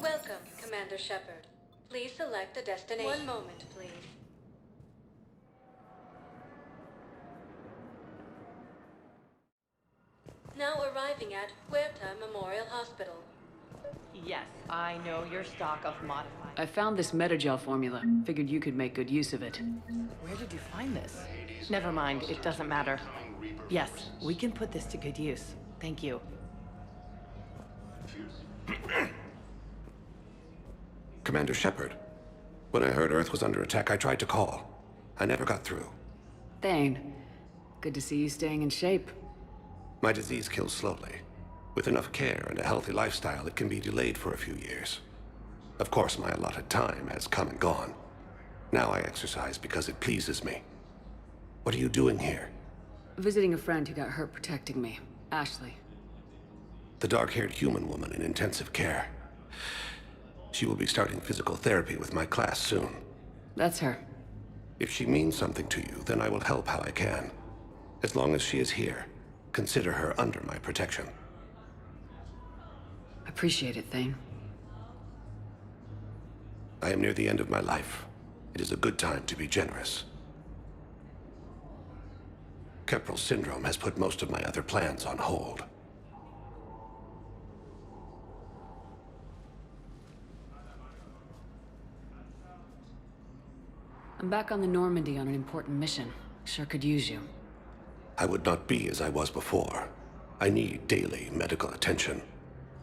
Welcome, Commander Shepard. Please select a destination. One moment, please. Now arriving at Huerta Memorial Hospital. Yes, I know your stock of modified. I found this metagel formula. Figured you could make good use of it. Where did you find this? Never mind, it doesn't matter. Yes, we can put this to good use. Thank you. Commander Shepard. When I heard Earth was under attack, I tried to call. I never got through. Thane, good to see you staying in shape. My disease kills slowly. With enough care and a healthy lifestyle, it can be delayed for a few years. Of course, my allotted time has come and gone. Now I exercise because it pleases me. What are you doing here? Visiting a friend who got hurt protecting me, Ashley. The dark-haired human woman in intensive care. She will be starting physical therapy with my class soon. That's her. If she means something to you, then I will help how I can. As long as she is here, consider her under my protection. Appreciate it, Thane. I am near the end of my life. It is a good time to be generous. Keprel syndrome has put most of my other plans on hold. I'm back on the Normandy on an important mission. Sure could use you. I would not be as I was before. I need daily medical attention.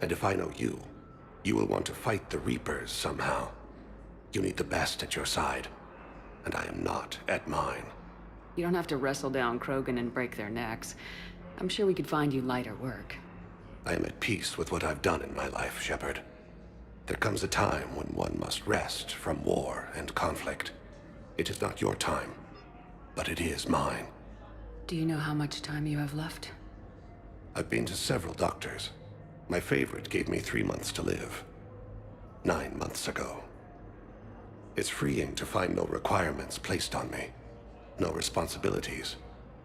And if I know you, you will want to fight the Reapers somehow. You need the best at your side, and I am not at mine. You don't have to wrestle down Krogan and break their necks. I'm sure we could find you lighter work. I am at peace with what I've done in my life, Shepard. There comes a time when one must rest from war and conflict. It is not your time, but it is mine. Do you know how much time you have left? I've been to several doctors. My favorite gave me 3 months to live. 9 months ago. It's freeing to find no requirements placed on me. No responsibilities.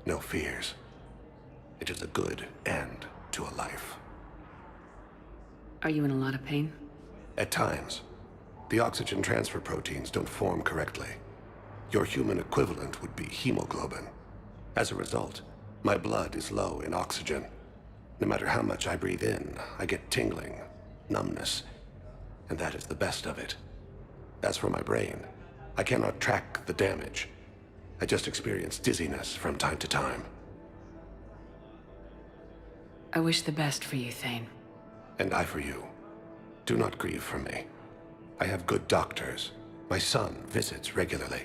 No fears. It is a good end to a life. Are you in a lot of pain? At times. The oxygen transfer proteins don't form correctly. Your human equivalent would be hemoglobin. As a result, my blood is low in oxygen. No matter how much I breathe in, I get tingling, numbness, and that is the best of it. As for my brain, I cannot track the damage. I just experience dizziness from time to time. I wish the best for you, Thane. And I for you. Do not grieve for me. I have good doctors. My son visits regularly.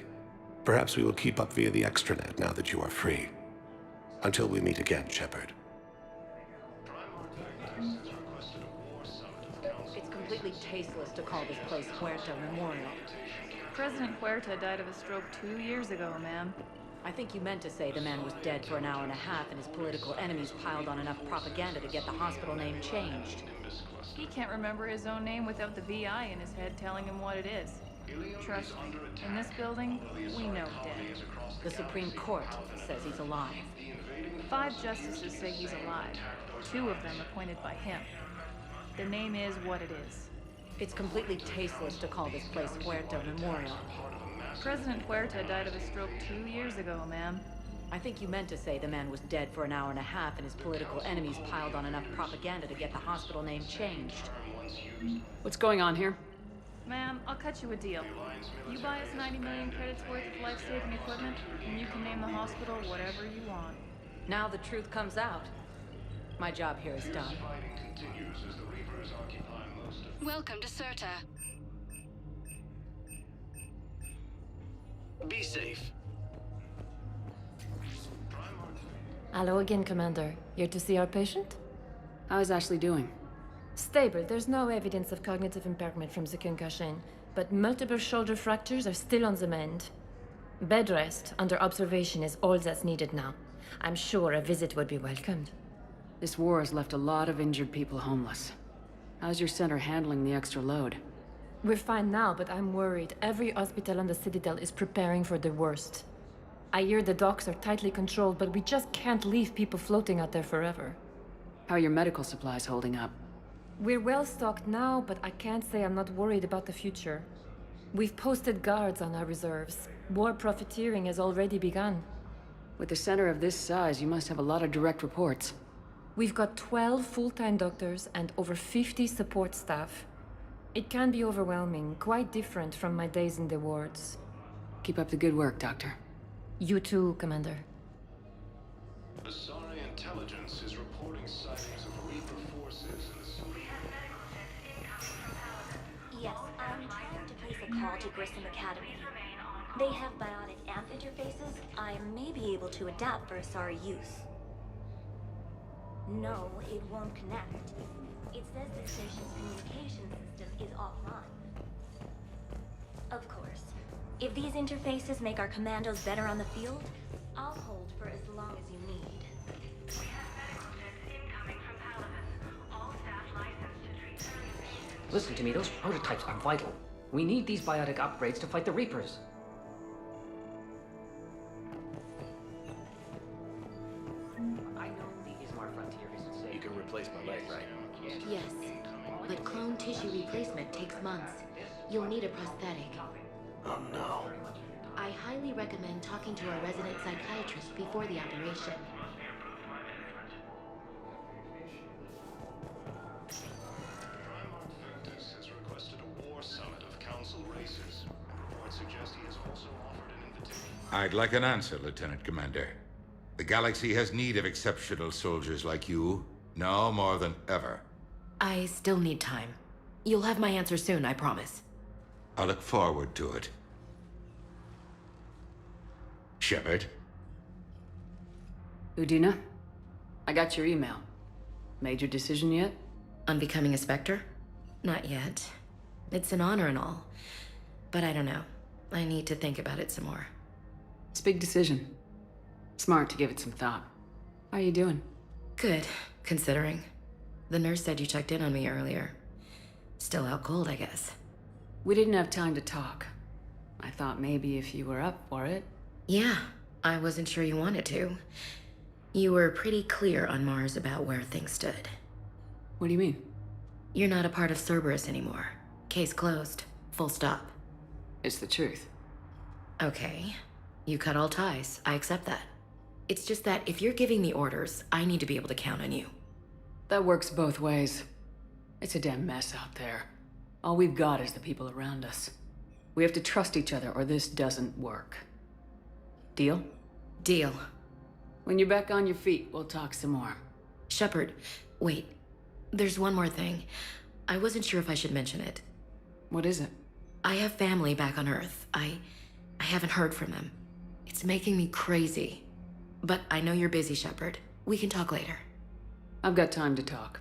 Perhaps we will keep up via the extranet now that you are free. Until we meet again, Shepard. It's completely tasteless to call this place Huerta Memorial. President Huerta died of a stroke 2 years ago, ma'am. I think you meant to say the man was dead for an hour and a half and his political enemies piled on enough propaganda to get the hospital name changed. He can't remember his own name without the VI in his head telling him what it is. Trust me, in this building, we know dead. The Supreme Court says he's alive. 5 justices say he's alive, 2 of them appointed by him. The name is what it is. It's completely tasteless to call this place Huerta Memorial. President Huerta died of a stroke 2 years ago, ma'am. I think you meant to say the man was dead for an hour and a half and his political enemies piled on enough propaganda to get the hospital name changed. What's going on here? Ma'am, I'll cut you a deal. You buy us 90 million credits worth of life-saving equipment, and you can name the hospital whatever you want. Now the truth comes out. My job here is done. Welcome to Cirta. Be safe. Hello again, Commander. Here to see our patient? How is Ashley doing? Stable. There's no evidence of cognitive impairment from the concussion, but multiple shoulder fractures are still on the mend. Bed rest under observation is all that's needed now. I'm sure a visit would be welcomed. This war has left a lot of injured people homeless. How's your center handling the extra load? We're fine now, but I'm worried. Every hospital on the Citadel is preparing for the worst. I hear the docks are tightly controlled, but we just can't leave people floating out there forever. How are your medical supplies holding up? We're well stocked now, but I can't say I'm not worried about the future. We've posted guards on our reserves. War profiteering has already begun. With a center of this size, you must have a lot of direct reports. We've got 12 full-time doctors and over 50 support staff. It can be overwhelming, quite different from my days in the wards. Keep up the good work, Doctor. You too, Commander. Asari intelligence is reporting sightings of Reaper forces in the city. Yes, I'm trying to place a call to Grissom Academy. They have bionic amp interfaces I may be able to adapt for Asari use. No, it won't connect. It says the station's communication system is offline. Of course, if these interfaces make our commandos better on the field, I'll hold for as long as you need. We have medical jets incoming from Palavas. All staff licensed to treat patients. Listen to me, those prototypes are vital. We need these biotic upgrades to fight the Reapers. I know the Ismar frontier isn't safe. You can replace my leg, right? Yes, but clone tissue replacement takes months. You'll need a prosthetic. Oh no. I highly recommend talking to a resident psychiatrist before the operation. Primarch Ventus has requested a war summit of council races. Reports suggest he has also offered an invitation. I'd like an answer, Lieutenant Commander. The galaxy has need of exceptional soldiers like you, now more than ever. I still need time. You'll have my answer soon, I promise. I look forward to it. Shepard? Udina? I got your email. Made your decision yet? On becoming a Spectre? Not yet. It's an honor and all. But I don't know. I need to think about it some more. It's a big decision. Smart to give it some thought. How are you doing? Good, considering. The nurse said you checked in on me earlier. Still out cold, I guess. We didn't have time to talk. I thought maybe if you were up for it. Yeah, I wasn't sure you wanted to. You were pretty clear on Mars about where things stood. What do you mean? You're not a part of Cerberus anymore. Case closed. Full stop. It's the truth. Okay. You cut all ties. I accept that. It's just that if you're giving the orders, I need to be able to count on you. That works both ways. It's a damn mess out there. All we've got is the people around us. We have to trust each other or this doesn't work. Deal? Deal. When you're back on your feet, we'll talk some more. Shepard, wait. There's one more thing. I wasn't sure if I should mention it. What is it? I have family back on Earth. I haven't heard from them. It's making me crazy. But I know you're busy, Shepard. We can talk later. I've got time to talk.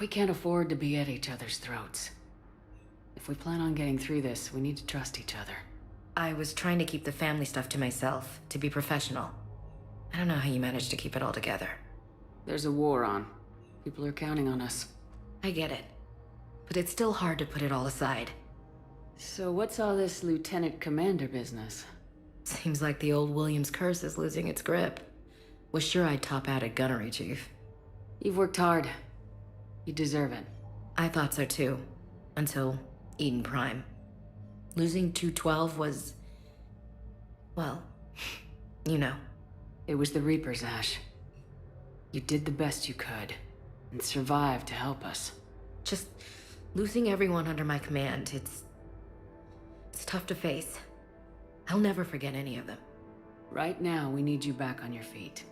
We can't afford to be at each other's throats. If we plan on getting through this, we need to trust each other. I was trying to keep the family stuff to myself, to be professional. I don't know how you managed to keep it all together. There's a war on. People are counting on us. I get it. But it's still hard to put it all aside. So what's all this Lieutenant Commander business? Seems like the old Williams curse is losing its grip. Was sure I'd top out at gunnery, Chief. You've worked hard. You deserve it. I thought so too. Until Eden Prime. Losing 212 was... well, you know. It was the Reapers, Ash. You did the best you could, and survived to help us. Just losing everyone under my command, it's tough to face. I'll never forget any of them. Right now, we need you back on your feet.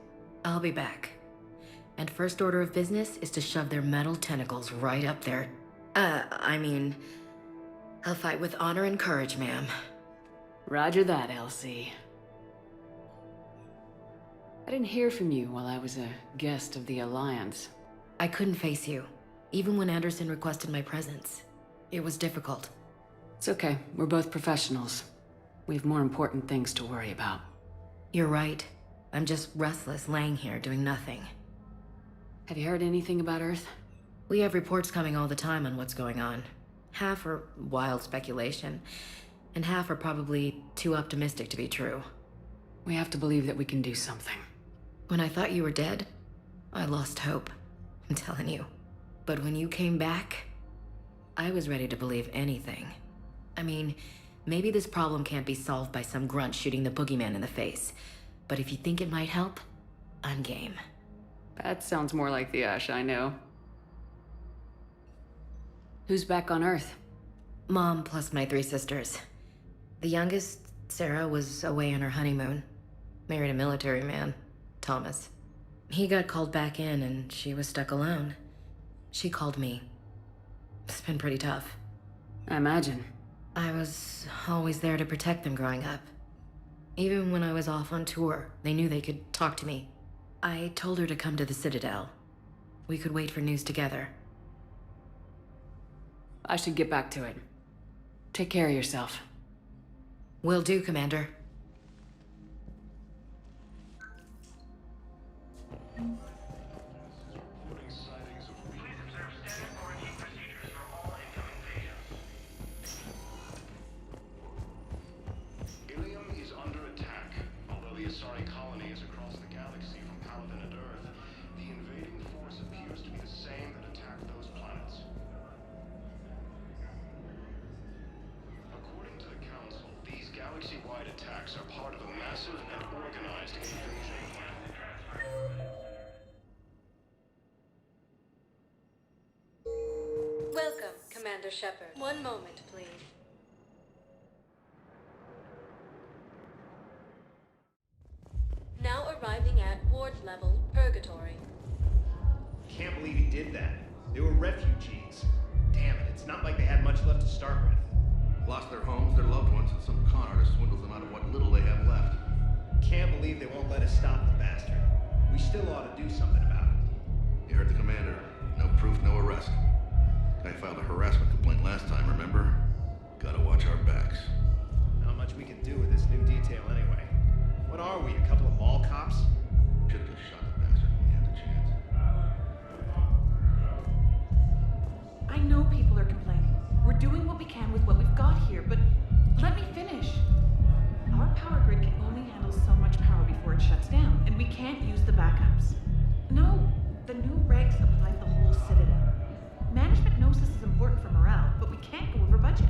I'll be back. And first order of business is to shove their metal tentacles right up there. I'll fight with honor and courage, ma'am. Roger that, LC. I didn't hear from you while I was a guest of the Alliance. I couldn't face you, even when Anderson requested my presence. It was difficult. It's okay. We're both professionals. We have more important things to worry about. You're right. I'm just restless, laying here doing nothing. Have you heard anything about Earth? We have reports coming all the time on what's going on. Half are wild speculation, and half are probably too optimistic to be true. We have to believe that we can do something. When I thought you were dead, I lost hope, I'm telling you. But when you came back, I was ready to believe anything. I mean, maybe this problem can't be solved by some grunt shooting the boogeyman in the face. But if you think it might help, I'm game. That sounds more like the Ash I know. Who's back on Earth? Mom plus my 3 sisters. The youngest, Sarah, was away on her honeymoon. Married a military man, Thomas. He got called back in and she was stuck alone. She called me. It's been pretty tough. I imagine. I was always there to protect them growing up. Even when I was off on tour, they knew they could talk to me. I told her to come to the Citadel. We could wait for news together. I should get back to it. Take care of yourself. Will do, Commander. Ilium is under attack. Although the Asari colony is across the galaxy from Paladin and Earth, the invading force appears to be the same that attacked those planets. According to the Council, these galaxy-wide attacks are part of a massive and organized invasion plan. Welcome, Commander Shepard. One moment, please. Now arriving at ward level Purgatory. Can't believe he did that. They were refugees. Damn it, it's not like they had much left to start with. Lost their homes, their loved ones, and some con artist swindles them out of what little they have left. Can't believe they won't let us stop the bastard. We still ought to do something about it. You heard the commander. No proof, no arrest. Guy filed a harassment complaint last time, remember? Gotta watch our backs. Not much we can do with this new detail anyway. What are we, a couple of mall cops? Should've just shot the bastard when we had the chance. I know people are complaining. We're doing what we can with what we've got here, but let me finish. Our power grid can only handle so much power before it shuts down, and we can't use the backups. No, the new regs apply to the whole Citadel. Management knows this is important for morale, but we can't go over budget.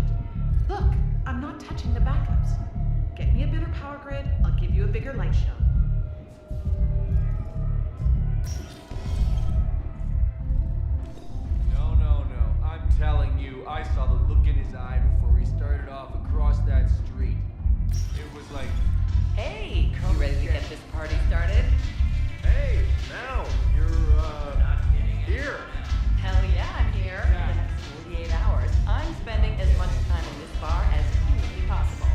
Look, I'm not touching the backups. Get me a better power grid, I'll give you a bigger light show. No. I'm telling you, I saw the look in his eye before we started off across that street. It was like, Hey, you ready to get this party started? Hey, now, you're, here. Hell yeah, I'm here. For the next 48 hours, I'm spending as much time in this bar as humanly possible.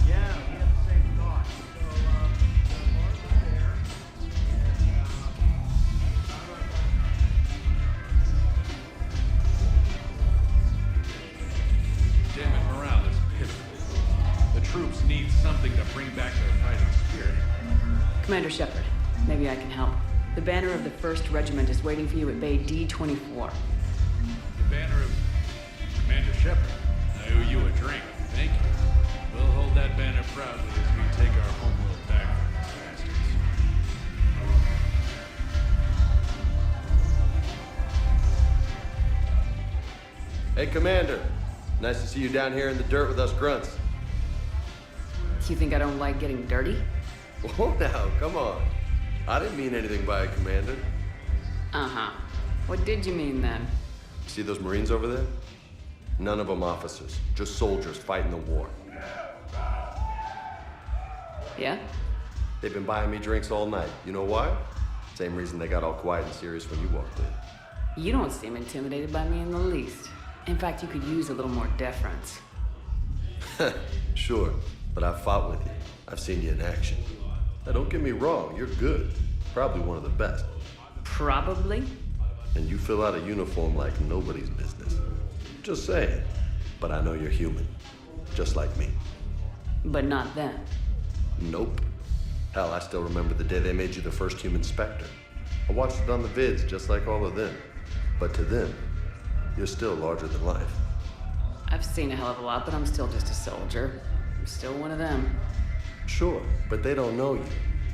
Yeah, we have the same thought. So, the bar's right there. Damn it, morale is pitiful. The troops need something to bring back their fighting spirit. Commander Shepard, maybe I can help. The banner of the 1st Regiment is waiting for you at Bay D-24. The banner of Commander Shepard. I owe you a drink. Thank you. We'll hold that banner proudly as we take our homeworld back from these bastards. Hey, Commander. Nice to see you down here in the dirt with us grunts. You think I don't like getting dirty? Whoa, now, come on. I didn't mean anything by it, Commander. Uh-huh. What did you mean then? See those Marines over there? None of them officers, just soldiers fighting the war. Yeah? They've been buying me drinks all night. You know why? Same reason they got all quiet and serious when you walked in. You don't seem intimidated by me in the least. In fact, you could use a little more deference. Sure, but I've fought with you. I've seen you in action. Now, don't get me wrong, you're good. Probably one of the best. Probably? And you fill out a uniform like nobody's business. Just saying. But I know you're human. Just like me. But not them. Nope. Hell, I still remember the day they made you the first human Spectre. I watched it on the vids, just like all of them. But to them, you're still larger than life. I've seen a hell of a lot, but I'm still just a soldier. I'm still one of them. Sure, but they don't know you.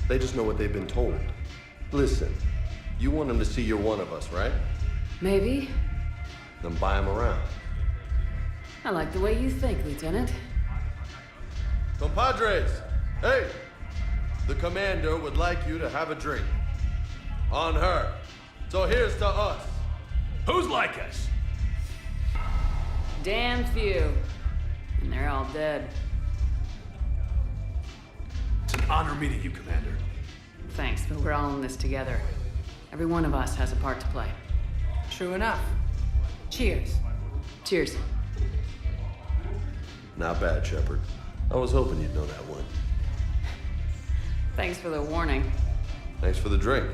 They just know what they've been told. Listen, you want him to see you're one of us, right? Maybe. Then buy him around. I like the way you think, Lieutenant. Compadres, hey! The commander would like you to have a drink. On her. So here's to us. Who's like us? Damn few. And they're all dead. It's an honor meeting you, Commander. Thanks, but we're all in this together. Every one of us has a part to play. True enough. Cheers. Cheers. Not bad, Shepard. I was hoping you'd know that one. Thanks for the warning. Thanks for the drink.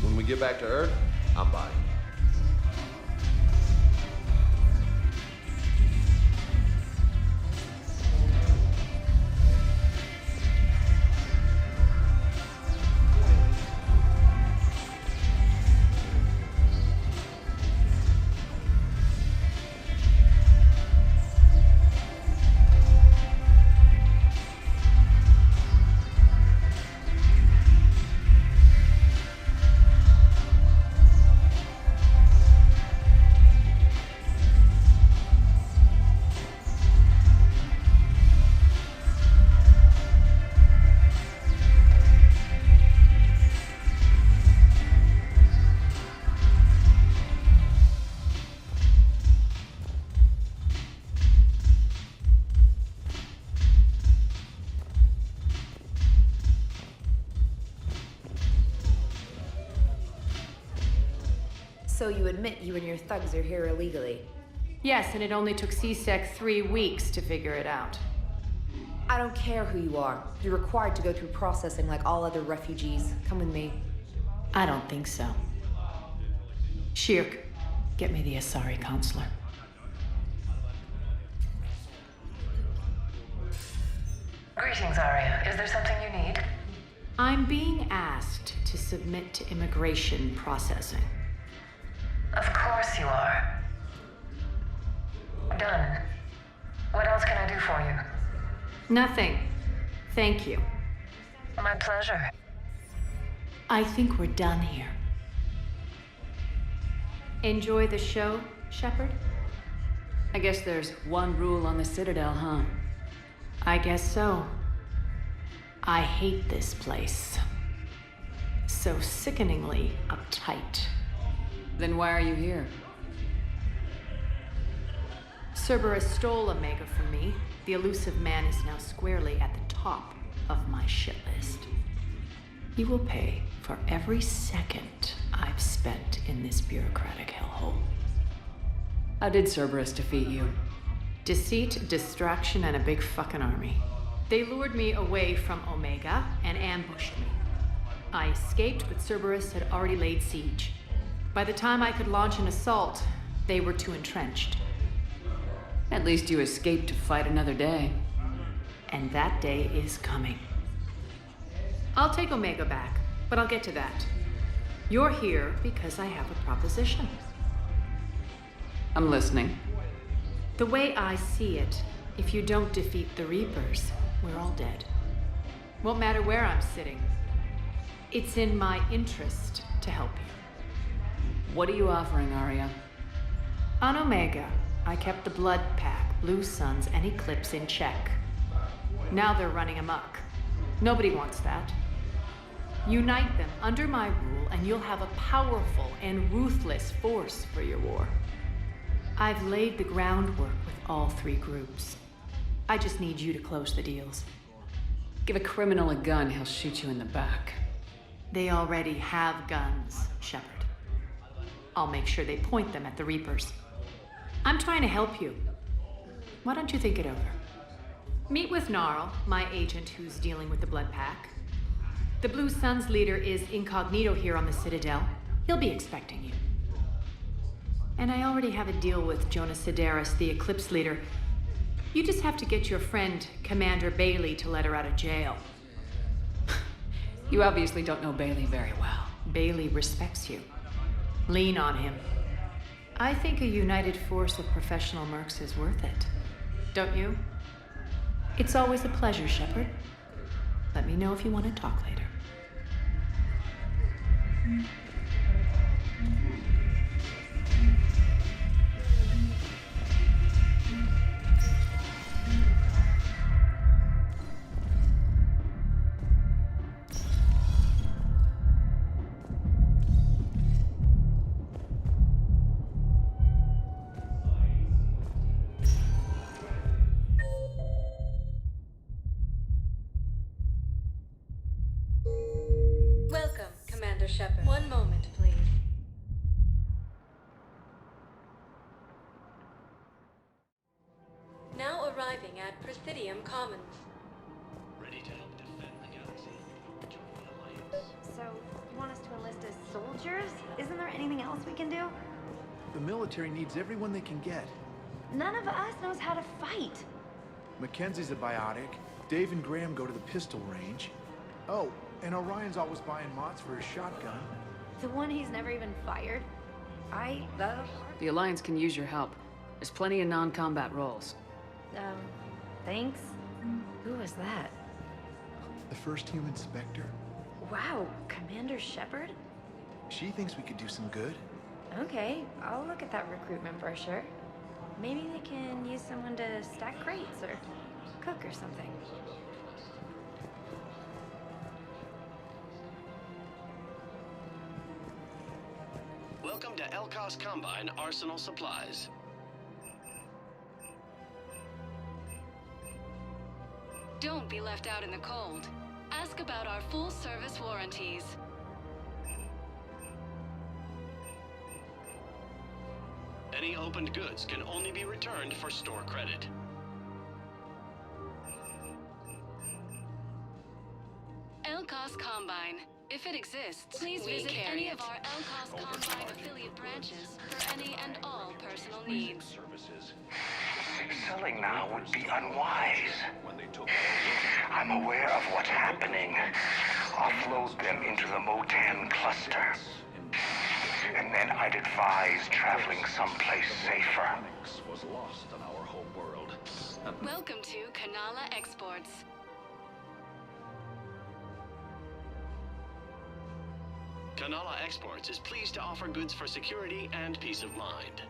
When we get back to Earth, I'm buying. So you admit you and your thugs are here illegally? Yes, and it only took CSEC 3 weeks to figure it out. I don't care who you are. You're required to go through processing like all other refugees. Come with me. I don't think so. Shirk, get me the Asari counselor. Greetings, Arya. Is there something you need? I'm being asked to submit to immigration processing. Of course you are. Done. What else can I do for you? Nothing. Thank you. My pleasure. I think we're done here. Enjoy the show, Shepard? I guess there's one rule on the Citadel, huh? I guess so. I hate this place. So sickeningly uptight. Then why are you here? Cerberus stole Omega from me. The elusive man is now squarely at the top of my shit list. He will pay for every second I've spent in this bureaucratic hellhole. How did Cerberus defeat you? Deceit, distraction, and a big fucking army. They lured me away from Omega and ambushed me. I escaped, but Cerberus had already laid siege. By the time I could launch an assault, they were too entrenched. At least you escaped to fight another day. And that day is coming. I'll take Omega back, but I'll get to that. You're here because I have a proposition. I'm listening. The way I see it, if you don't defeat the Reapers, we're all dead. Won't matter where I'm sitting. It's in my interest to help you. What are you offering, Arya? On Omega, I kept the Blood Pack, Blue Suns, and Eclipse in check. Now they're running amok. Nobody wants that. Unite them under my rule, and you'll have a powerful and ruthless force for your war. I've laid the groundwork with all 3 groups. I just need you to close the deals. Give a criminal a gun, he'll shoot you in the back. They already have guns, Shepard. I'll make sure they point them at the Reapers. I'm trying to help you. Why don't you think it over? Meet with Gnarl, my agent who's dealing with the Blood Pack. The Blue Suns leader is incognito here on the Citadel. He'll be expecting you. And I already have a deal with Jonas Sidaris, the Eclipse leader. You just have to get your friend, Commander Bailey, to let her out of jail. You obviously don't know Bailey very well. Bailey respects you. Lean on him. I think a united force of professional mercs is worth it. Don't you? It's always a pleasure, Shepard. Let me know if you want to talk later. Welcome, Commander Shepard. One moment, please. Now arriving at Presidium Commons. Ready to help defend the galaxy. Join the Alliance. So, you want us to enlist as soldiers? Isn't there anything else we can do? The military needs everyone they can get. None of us knows how to fight. Mackenzie's a biotic. Dave and Graham go to the pistol range. Oh, and Orion's always buying mods for his shotgun. The one he's never even fired. I love... The Alliance can use your help. There's plenty of non-combat roles. Thanks. Who was that? The first human Spectre. Wow, Commander Shepard? She thinks we could do some good. Okay, I'll look at that recruitment brochure. Maybe they can use someone to stack crates or cook or something. Welcome to Elkos Combine Arsenal Supplies. Don't be left out in the cold. Ask about our full-service warranties. Any opened goods can only be returned for store credit. Elkos Combine. If it exists, please visit any of our Elkos Combine affiliate branches for any and all personal needs. Selling now would be unwise. I'm aware of what's happening. Offload them into the Motan cluster. And then I'd advise traveling someplace safer. Was lost in our home world. Welcome to Kanala Exports. Kanala Exports is pleased to offer goods for security and peace of mind.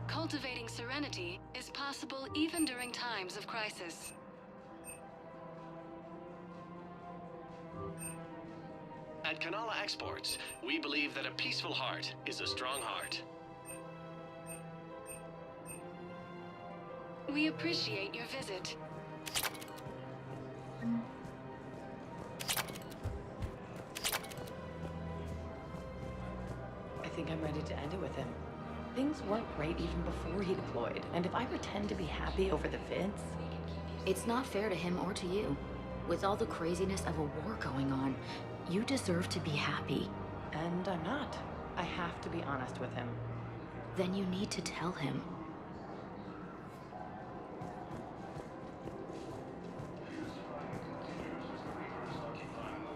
Cultivating serenity is possible even during times of crisis. At Kanala Exports, we believe that a peaceful heart is a strong heart. We appreciate your visit. I think I'm ready to end it with him. Things weren't great even before he deployed, and if I pretend to be happy over the vids... It's not fair to him or to you. With all the craziness of a war going on, you deserve to be happy. And I'm not. I have to be honest with him. Then you need to tell him.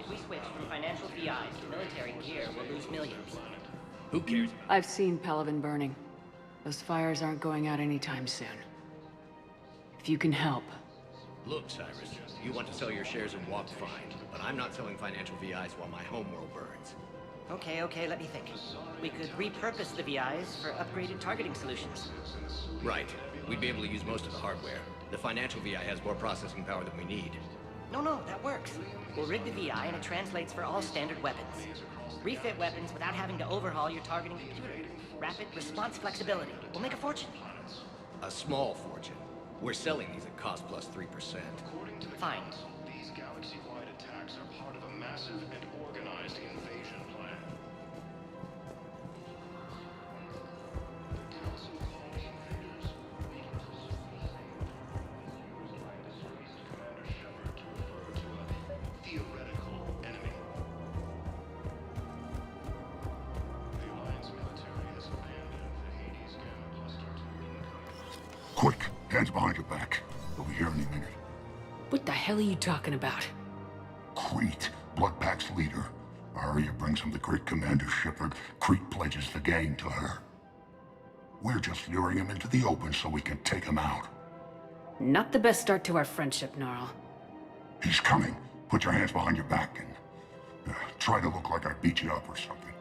If we switch from financial VIs to military gear, we'll lose millions. Who cares? I've seen Pelivan burning. Those fires aren't going out anytime soon. If you can help. Look, Cyrus, you want to sell your shares in WAP, fine, but I'm not selling financial VIs while my homeworld burns. Okay, let me think. We could repurpose the VIs for upgraded targeting solutions. Right. We'd be able to use most of the hardware. The financial VI has more processing power than we need. No, that works. We'll rig the VI and it translates for all standard weapons. Refit weapons without having to overhaul your targeting computer. Rapid response flexibility. We'll make a fortune. A small fortune. We're selling these at cost plus 3%. Fine. These galaxy-wide attacks are part of a massive and organized invasion plan. The Council calls invaders weaknesses. Commander Shepard to refer to a theoretical enemy. The Alliance military has abandoned the Hades Gamma Cluster to incoming. Quick, hands behind your back. They'll be here any minute. What the hell are you talking about? Crete, Bloodpack's leader. Arya brings him the great Commander Shepard. Crete pledges the gang to her. We're just luring him into the open so we can take him out. Not the best start to our friendship, Gnarl. He's coming. Put your hands behind your back and try to look like I beat you up or something.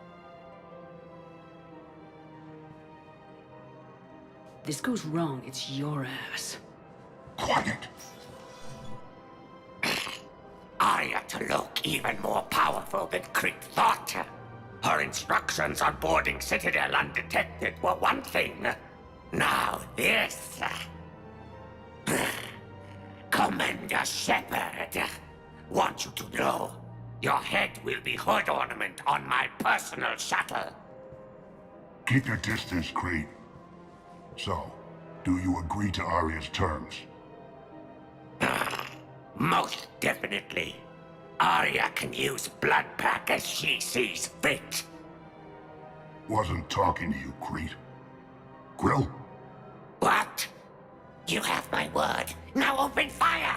This goes wrong, it's your ass. Quiet. Arya to look even more powerful than Crete thought. Her instructions on boarding Citadel undetected were one thing. Now this. Commander Shepard, want you to know, your head will be hood ornament on my personal shuttle. Keep your distance, Crete. So, do you agree to Arya's terms? Most definitely. Arya can use blood pack as she sees fit. Wasn't talking to you, Crete. Grill? What? You have my word. Now open fire!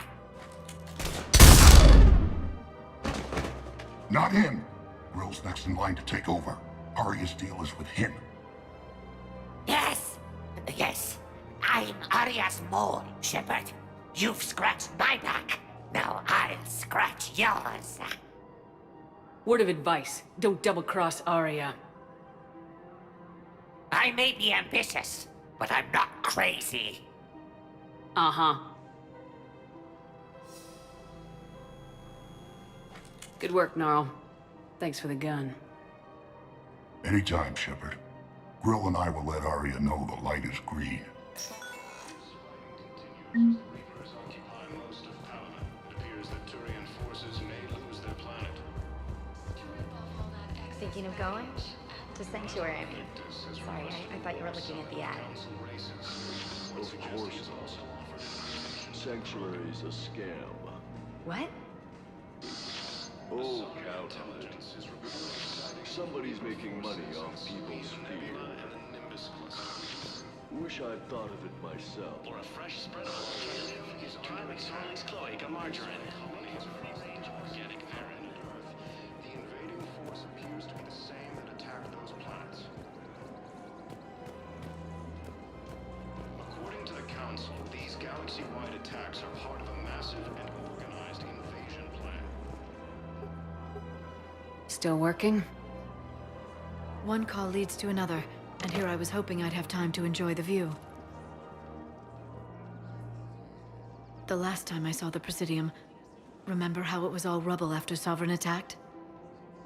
Not him. Grill's next in line to take over. Arya's deal is with him. Yes. I'm Arya's mole, Shepard. You've scratched my back. Now I'll scratch yours. Word of advice, don't double-cross Arya. I may be ambitious, but I'm not crazy. Uh-huh. Good work, Gnarl. Thanks for the gun. Anytime, Shepard. Grill and I will let Arya know the light is green. Thinking of going? To Sanctuary, I mean. Sorry, I thought you were looking at the ad. Of course not. Sanctuary's a scam. What? Oh, count on it. Somebody's making money off people's fear. Wish I'd thought of it myself. Or a fresh spread of alternative. Try McSorley's cloaca margarine. Organic parent Earth. The invading force appears to be the same that attacked those planets. According to the Council, these galaxy-wide attacks are part of a massive and organized invasion plan. Still working? One call leads to another, and here I was hoping I'd have time to enjoy the view. The last time I saw the Presidium, remember how it was all rubble after Sovereign attacked?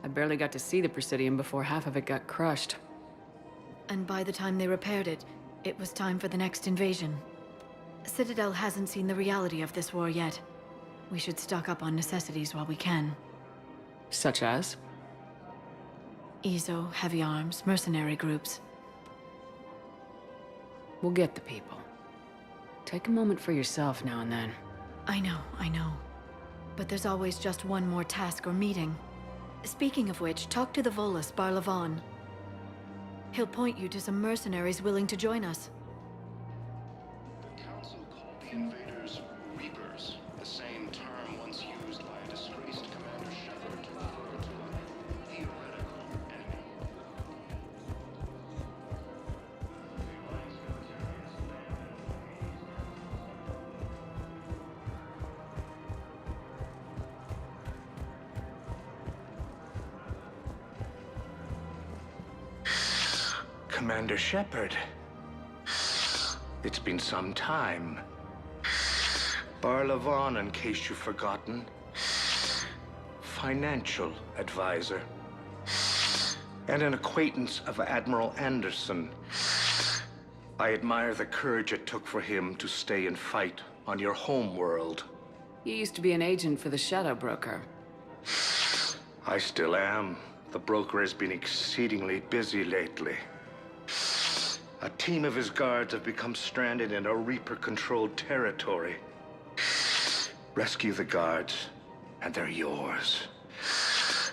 I barely got to see the Presidium before half of it got crushed. And by the time they repaired it, it was time for the next invasion. Citadel hasn't seen the reality of this war yet. We should stock up on necessities while we can. Such as? EZO, heavy arms, mercenary groups. We'll get the people. Take a moment for yourself now and then. I know. But there's always just one more task or meeting. Speaking of which, talk to the Volus, Barlavon. He'll point you to some mercenaries willing to join us. The Council called the invaders Reapers, the same term once used by a disgraced Commander Shepard to refer to a theoretical enemy. Commander Shepard. It's been some time. Barlavon, in case you've forgotten. Financial advisor. And an acquaintance of Admiral Anderson. I admire the courage it took for him to stay and fight on your home world. You used to be an agent for the Shadow Broker. I still am. The broker has been exceedingly busy lately. A team of his guards have become stranded in a Reaper-controlled territory. Rescue the guards, and they're yours.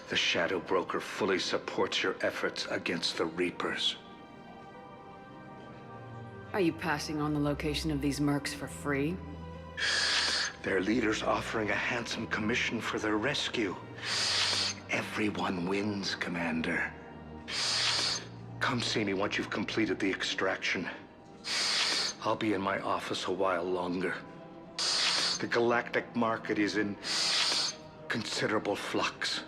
The Shadow Broker fully supports your efforts against the Reapers. Are you passing on the location of these mercs for free? Their leader's offering a handsome commission for their rescue. Everyone wins, Commander. Come see me once you've completed the extraction. I'll be in my office a while longer. The galactic market is in considerable flux.